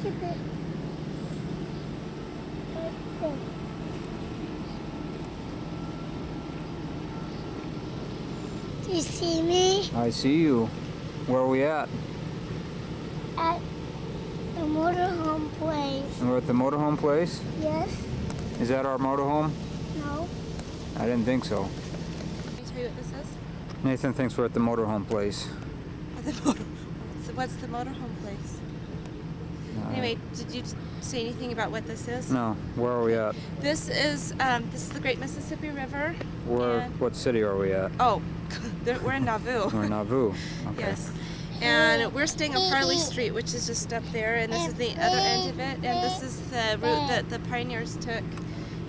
Do you see me? I see you. Where are we at? At the motorhome place. And we're at the motorhome place? Yes? Is that our motorhome? No? I didn't think so. Can I tell you what this is? Nathan thinks we're at the motorhome place. What's the motorhome place? Anyway, did you say anything about what this is? No. Where are we at? This is the Great Mississippi River. What city are we at? Oh, we're in Nauvoo. We're in Nauvoo. Okay. Yes. And we're staying on Parley Street, which is just up there, and this is the other end of it, and this is the route that the pioneers took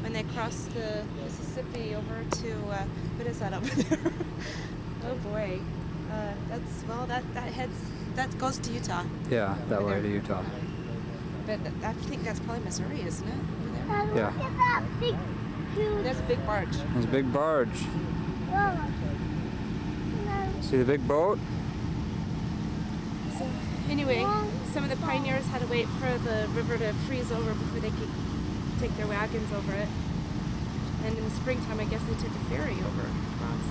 when they crossed the Mississippi over to, what is that over there? Oh boy. That goes to Utah. Yeah, that way to Utah. But I think that's probably Missouri, isn't it? Over there? Yeah. Look at that big huge. There's a big barge. There's a big barge. Whoa. See the big boat? So anyway, some of the pioneers had to wait for the river to freeze over before they could take their wagons over it. And in the springtime, I guess they took a ferry over across.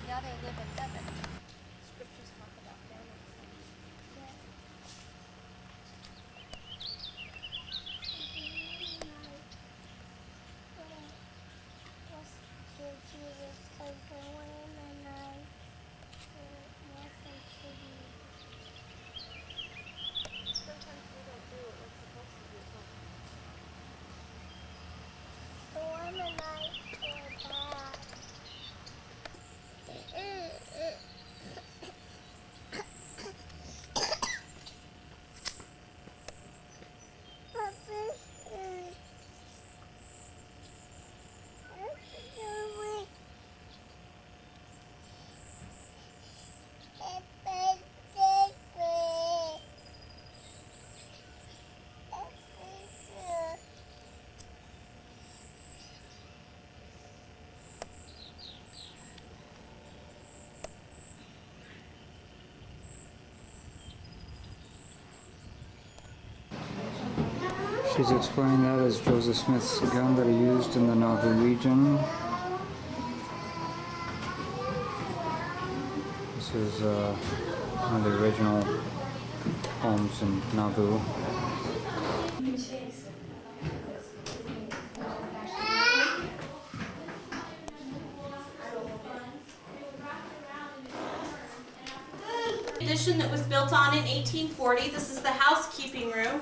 Now they live in heaven. Scriptures talk about family. Sometimes we don't do what we're supposed to do. She's explaining that as Joseph Smith's gun that he used in the Nauvoo region. This is one of the original homes in Nauvoo. Addition that was built on in 1840. This is the housekeeping room.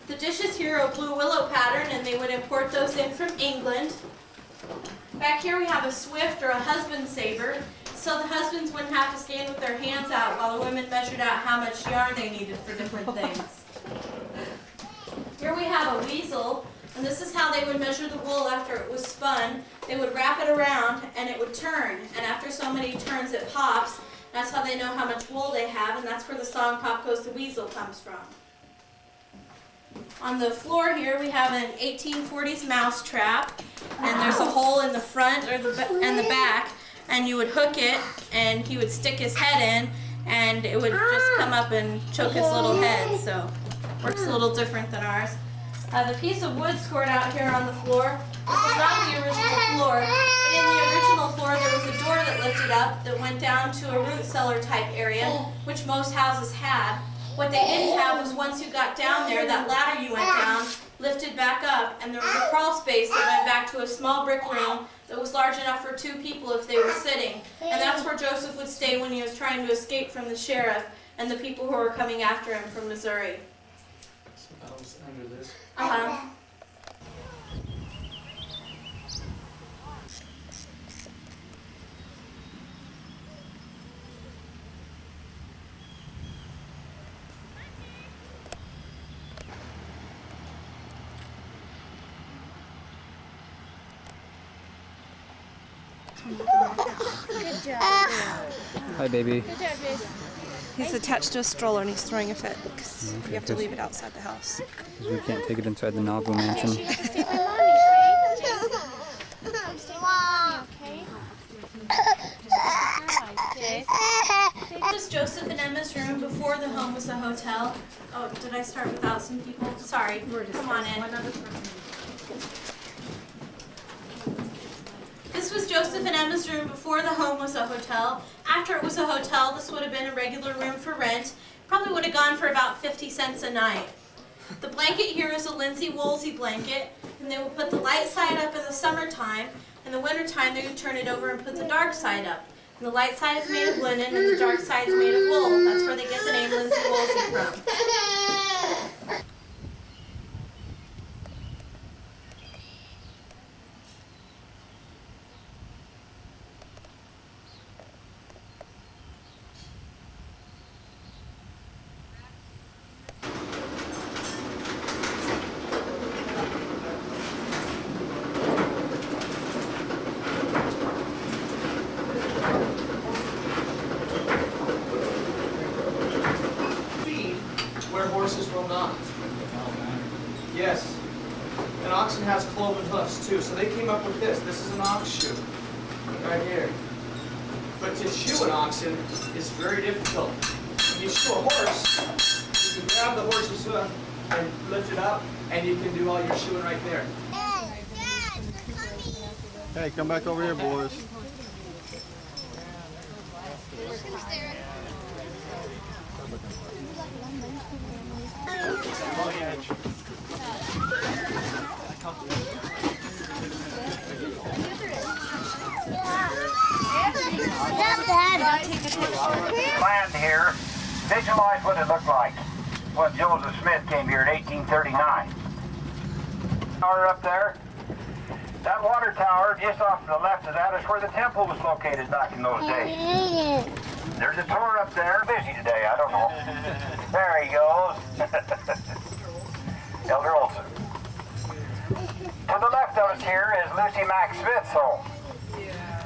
The dishes here are blue willow pattern, and they would import those in from England. Back here we have a swift or a husband saber, so the husbands wouldn't have to stand with their hands out while the women measured out how much yarn they needed for different things. Here we have a weasel, and this is how they would measure the wool after it was spun. They would wrap it around and it would turn, and after so many turns it pops. That's how they know how much wool they have, and that's where the song "Pop Goes the Weasel" comes from. On the floor here we have an 1840s mouse trap, and there's a hole in the front and the back, and you would hook it and he would stick his head in, and it would just come up and choke his little head, so works a little different than ours. The piece of wood scored out here on the floor, this is not the original floor, but in the original floor there was a door that lifted up that went down to a root cellar type area, which most houses had. What they didn't have was once you got down there, that ladder you went down lifted back up, and there was a crawl space that went back to a small brick room that was large enough for 2 people if they were sitting. And that's where Joseph would stay when he was trying to escape from the sheriff. and the people who were coming after him from Missouri. So that was under this. Uh-huh. Hi, baby. He's attached to a stroller and he's throwing a fit because you have to leave it outside the house. Because we can't take it inside the Nauvoo mansion. This is Joseph and Emma's room before the home was a hotel. Oh, did I start without some people? Sorry. Come on in. This was Joseph and Emma's room before the home was a hotel. After it was a hotel, this would have been a regular room for rent. Probably would have gone for about 50 cents a night. The blanket here is a linsey woolsey blanket, and they would put the light side up in the summertime. In the wintertime, they would turn it over and put the dark side up. And the light side is made of linen, and the dark side is made of wool. That's where they get the name linsey woolsey from. Where horses will not. Yes. An oxen has cloven hoofs too, so they came up with this. This is an ox shoe, right here. But to shoe an oxen is very difficult. When you shoe a horse, you can grab the horse's hoof and lift it up, and you can do all your shoeing right there. Hey, come back over here, boys. Land here, visualize what it looked like when Joseph Smith came here in 1839. Tower up there, that water tower just off to the left of that is where the temple was located back in those days. There's a tour up there, busy today, I don't know. There he goes. Elder Olson. To the left of us here is Lucy Mack Smith's home.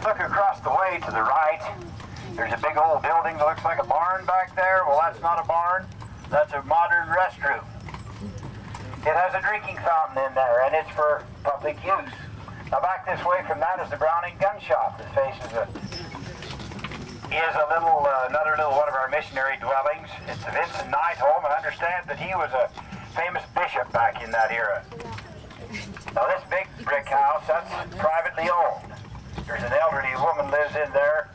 Look across the way to the right. There's a big old building that looks like a barn back there. Well, that's not a barn. That's a modern restroom. It has a drinking fountain in there, and it's for public use. Now, back this way from that is the Browning gun shop that faces another little one of our missionary dwellings. It's the Vincent Knight home. I understand that he was a famous bishop back in that era. Now, this big brick house, that's privately owned. There's an elderly woman lives in there.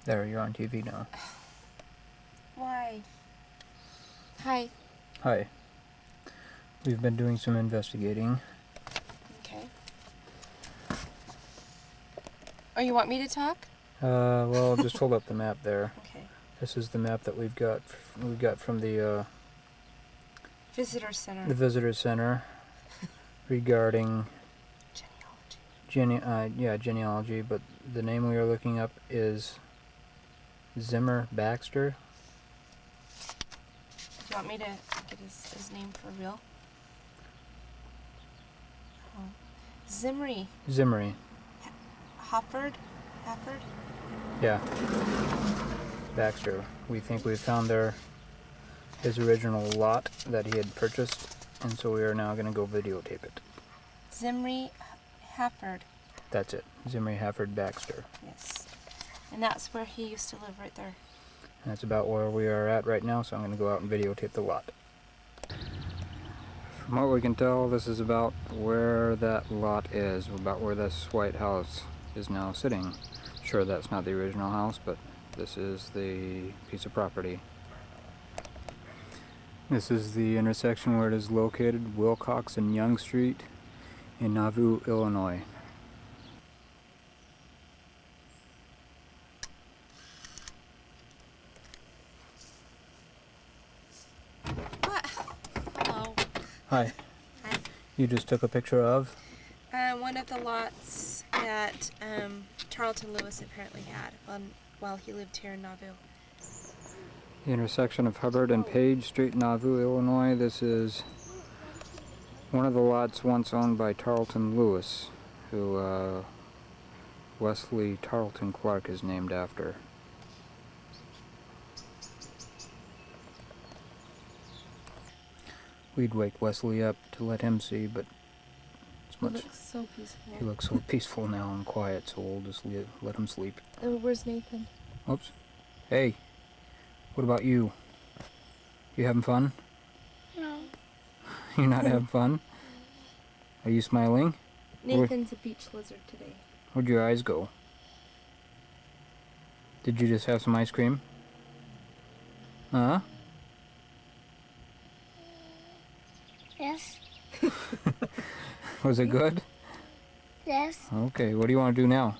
There, you're on TV now. Why? Hi. Hi. We've been doing some investigating. Okay. Oh, you want me to talk? Well, just hold up the map there. Okay. This is the map that we've got from the Visitor Center. visitor center regarding genealogy, but the name we are looking up is Zimmer Baxter. You want me to get his name for real? Oh. Zimri. Hafford? Yeah. Baxter. We think we found his original lot that he had purchased, and so we are now going to go videotape it. Zimri Hafford. That's it. Zimri Hafford Baxter. Yes. And that's where he used to live, right there. And that's about where we are at right now, so I'm going to go out and videotape the lot. From what we can tell, this is about where that lot is, about where this white house is now sitting. Sure, that's not the original house, but this is the piece of property. This is the intersection where it is located, Wilcox and Young Street in Nauvoo, Illinois. Hi. Hi. You just took a picture of? One of the lots that Tarleton Lewis apparently had while he lived here in Nauvoo. The intersection of Hubbard and Page Street, Nauvoo, Illinois. This is one of the lots once owned by Tarleton Lewis, who Wesley Tarleton Clark is named after. We'd wake Wesley up to let him see, but it's much. He looks so peaceful. He looks so peaceful now and quiet, so we'll just let him sleep. Where's Nathan? Oops. Hey, what about you? You having fun? No. You're not having fun? Are you smiling? Nathan's a beach lizard today. Where'd your eyes go? Did you just have some ice cream? Huh? Yes. Was it good? Yes. Okay, what do you want to do now?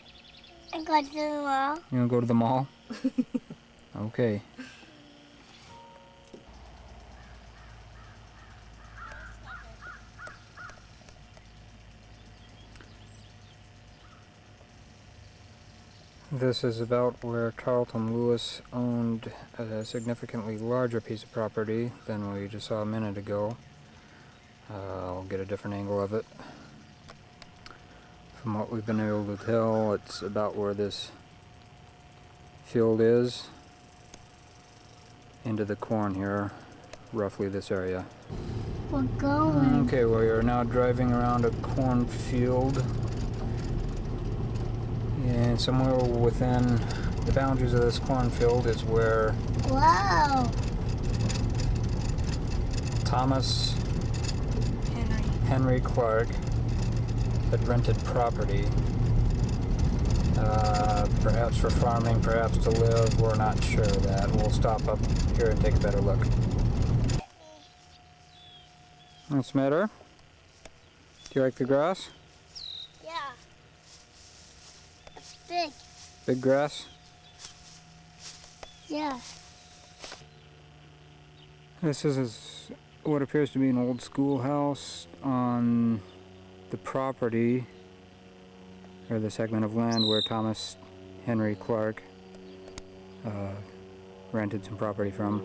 I go to the mall. You want to go to the mall? Okay. This is about where Tarleton Lewis owned a significantly larger piece of property than we just saw a minute ago. I'll get a different angle of it. From what we've been able to tell, it's about where this field is. Into the corn here, roughly this area. We're going. Okay, we are now driving around a cornfield. And somewhere within the boundaries of this cornfield is where Wow. Thomas Henry Clark had rented property. Perhaps for farming, perhaps to live, we're not sure of that. We'll stop up here and take a better look. What's the matter? Do you like the grass? Yeah. It's big. Big grass? Yeah. This is what appears to be an old schoolhouse on the property, or the segment of land where Thomas Henry Clark rented some property from.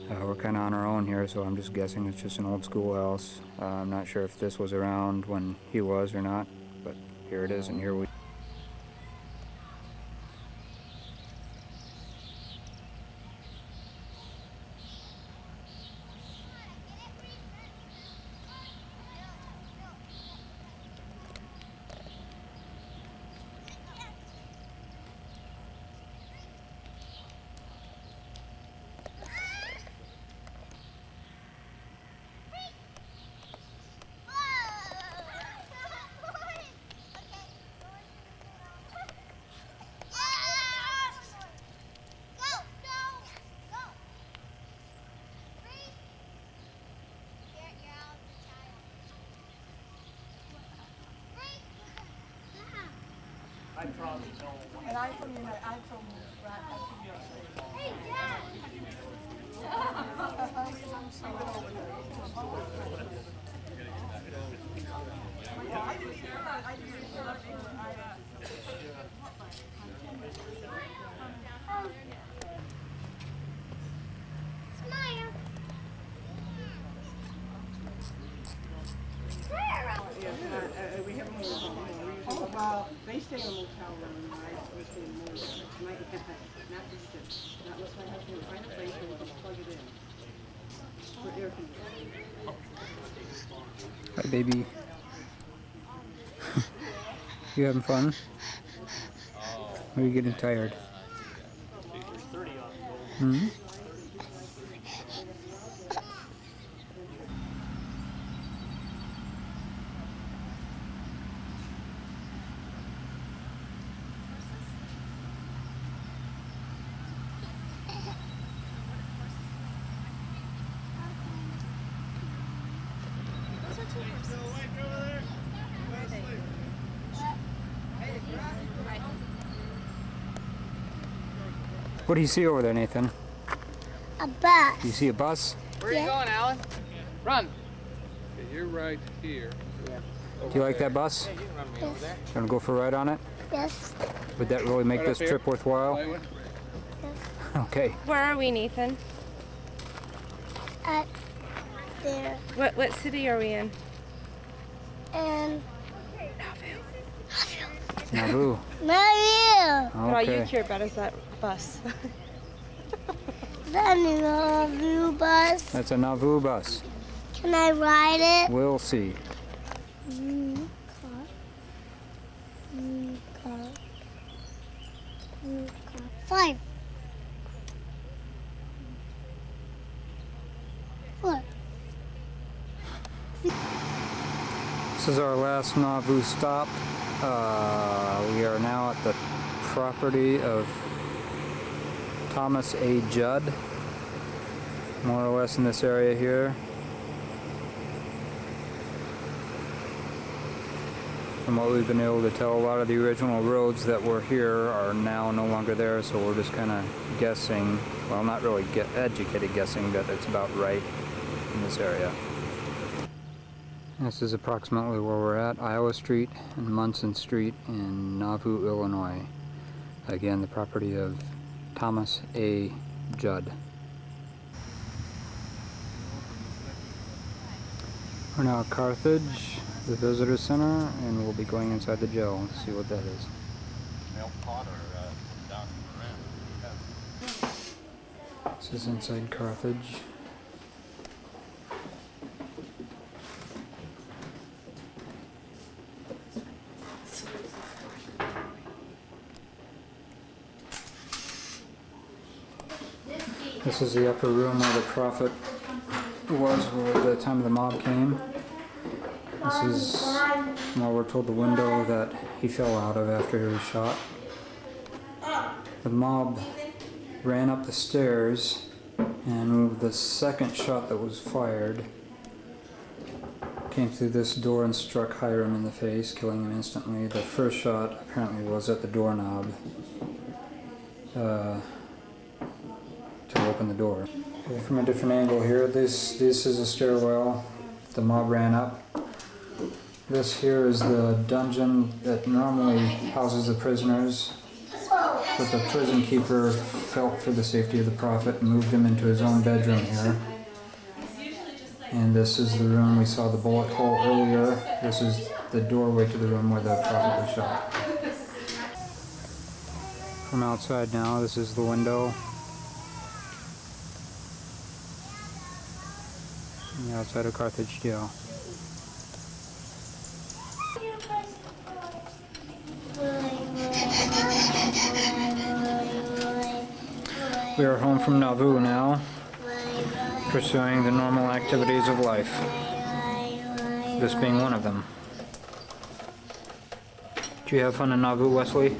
We're kind of on our own here, so I'm just guessing it's just an old schoolhouse. I'm not sure if this was around when he was or not, but here it is, and here we... Well, they stay in a motel room, right? We stay in a motel. Tonight, not this ship. Not let my husband find a place where we can plug it in. For air conditioning. Hi, baby. You having fun? Or are you getting tired? Hmm? What do you see over there, Nathan? A bus. You see a bus? Where are you going, Alan? Run. You're right here. Do you like that bus? Yes. Gonna go for a ride on it? Yes. Would that really make Right this up here. trip worthwhile? Right one. Okay. Where are we, Nathan? At there. What city are we in? And Nauvoo. Mario. What all you Okay. care about is that bus. The Nauvoo bus. That's a Nauvoo bus. Can I ride it? We'll see. Five. 4. This is our last Nauvoo stop. We are now at the property of Thomas A. Judd, more or less in this area here. From what we've been able to tell, a lot of the original roads that were here are now no longer there, so we're just kind of guessing, well, not really educated guessing, that it's about right in this area. This is approximately where we're at, Iowa Street and Munson Street in Nauvoo, Illinois. Again, the property of Thomas A. Judd. We're now at Carthage, the visitor center, and we'll be going inside the jail to see what that is. This is inside Carthage. This is the upper room where the prophet was at the time the mob came. This is, well, we're told, the window that he fell out of after he was shot. The mob ran up the stairs, and the second shot that was fired came through this door and struck Hiram in the face, killing him instantly. The first shot apparently was at the doorknob to open the door. Okay, from a different angle here, this is a stairwell the mob ran up. This here is the dungeon that normally houses the prisoners, but the prison keeper felt for the safety of the prophet and moved him into his own bedroom here. And this is the room we saw the bullet hole earlier. This is the doorway to the room where the prophet was shot. From outside now, this is the window. On the outside of Carthage jail. We are home from Nauvoo now, pursuing the normal activities of life, this being one of them. Did you have fun in Nauvoo, Wesley?